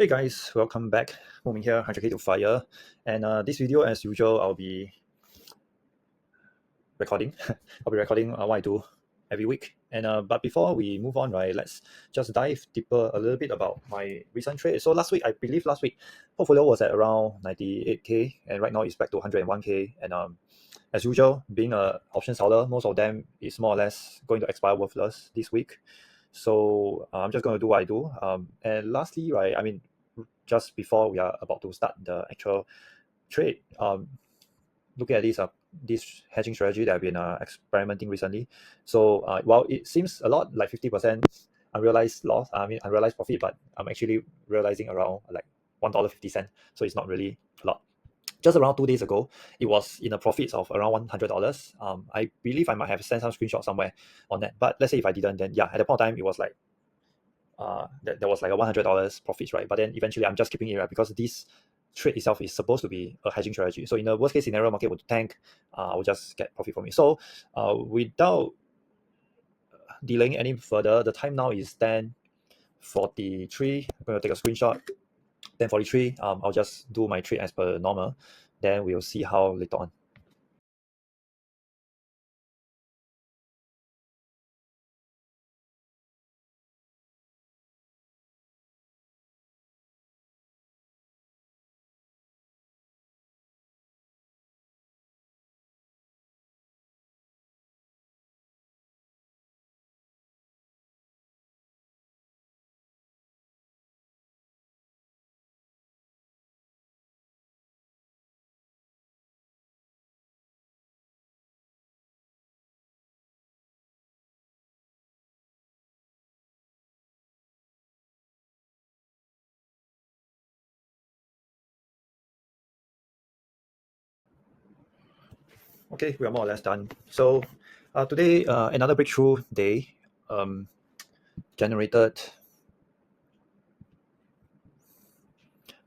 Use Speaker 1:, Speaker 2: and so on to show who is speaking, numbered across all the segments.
Speaker 1: Hey guys, welcome back. Moment here, 100k to fire. And this video, as usual, I'll be recording. I'll be recording what I do every week. And but before we move on, right, let's just dive deeper a little bit about my recent trade. So I believe last week, portfolio was at around 98k, and right now it's back to 101k. And as usual, being a option seller, most of them is more or less going to expire worthless this week. So I'm just going to do what I do. And lastly, right, I mean, just before we are about to start the actual trade, looking at this hedging strategy that I've been experimenting recently. So while it seems a lot, like 50% unrealized loss, unrealized profit, but I'm actually realizing around like $1.50. So it's not really a lot. Just around 2 days ago, it was in a profits of around $100. I believe I might have sent some screenshot somewhere on that. But let's say if I didn't, then yeah, at the point of time, it was like there was like a $100 profits, right? But then eventually I'm just keeping it, right? Because this trade itself is supposed to be a hedging strategy. So in the worst case scenario, market would tank, I will just get profit from it. So without delaying any further, the time now is 10:43. I'm going to take a screenshot. 10:43. I'll just do my trade as per normal. Then we'll see how later on. Okay, we are more or less done. So today, another breakthrough day, generated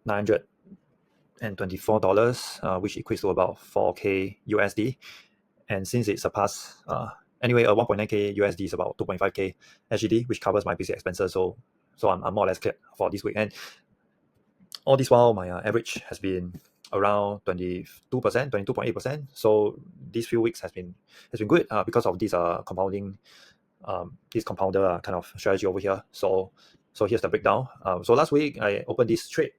Speaker 1: 924, which equates to about 4k USD. And since it surpassed, anyway, 1.9k USD is about 2.5k SGD, which covers my basic expenses. So I'm more or less clear for this week. And all this while, my average has been around 22%, 22.8%. So these few weeks has been good because of this compounding, this compounder kind of strategy over here. So here's the breakdown. So last week I opened this trade.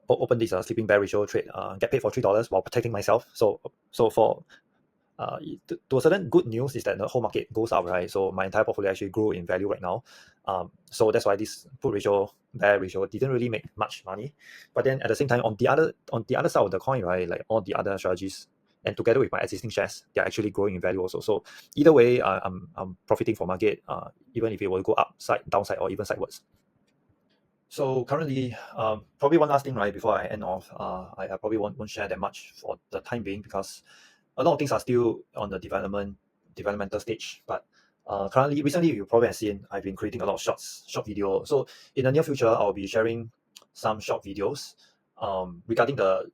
Speaker 1: Open this sleeping bear ratio trade, get paid for $3 while protecting myself. So for to a certain good news is that the whole market goes up, right? So my entire portfolio actually grew in value right now. So that's why this put ratio, bear ratio didn't really make much money. But then at the same time, on the other side of the coin, right, like all the other strategies, and together with my existing shares, they're actually growing in value also. So either way, I'm profiting from market, even if it will go upside, downside, or even sideways. So currently, probably one last thing, right, before I end off, I probably won't share that much for the time being because a lot of things are still on the developmental stage. But recently, you probably have seen I've been creating a lot of short video. So in the near future, I'll be sharing some short videos regarding the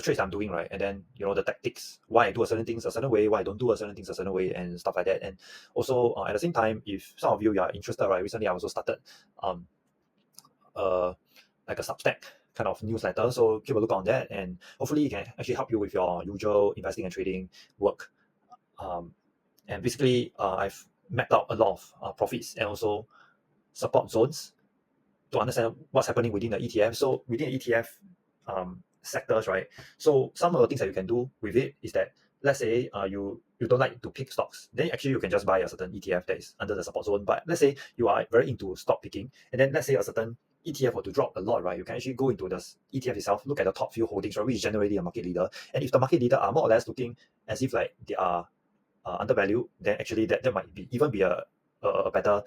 Speaker 1: trades I'm doing, right, and then the tactics, why I do a certain things a certain way, why I don't do a certain things a certain way, and stuff like that. And also at the same time, if some of you are interested, right, recently I also started like a Substack kind of newsletter. So keep a look on that, and hopefully it can actually help you with your usual investing and trading work. And basically, I've mapped out a lot of profits and also support zones to understand what's happening within the ETF. So within the ETF sectors, right? So some of the things that you can do with it is that, let's say you don't like to pick stocks, then actually you can just buy a certain ETF that is under the support zone. But let's say you are very into stock picking, and then let's say a certain ETF were to drop a lot, right? You can actually go into the ETF itself, look at the top few holdings, right, which is generally a market leader. And if the market leader are more or less looking as if like they are undervalued, then actually that might even be a better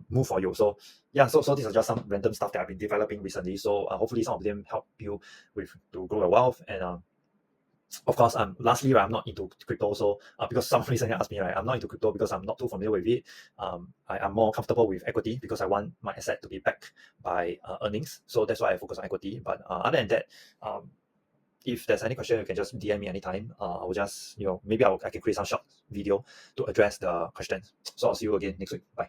Speaker 1: move for you. So yeah, so these are just some random stuff that I've been developing recently. So hopefully some of them help you to grow your wealth. And of course, lastly, right, I'm not into crypto. So because some recently asked me, right, I'm not into crypto because I'm not too familiar with it. I'm more comfortable with equity because I want my asset to be backed by earnings. So that's why I focus on equity. But other than that, if there's any question, you can just DM me anytime. I will just, maybe I can create some short video to address the questions. So I'll see you again next week. Bye.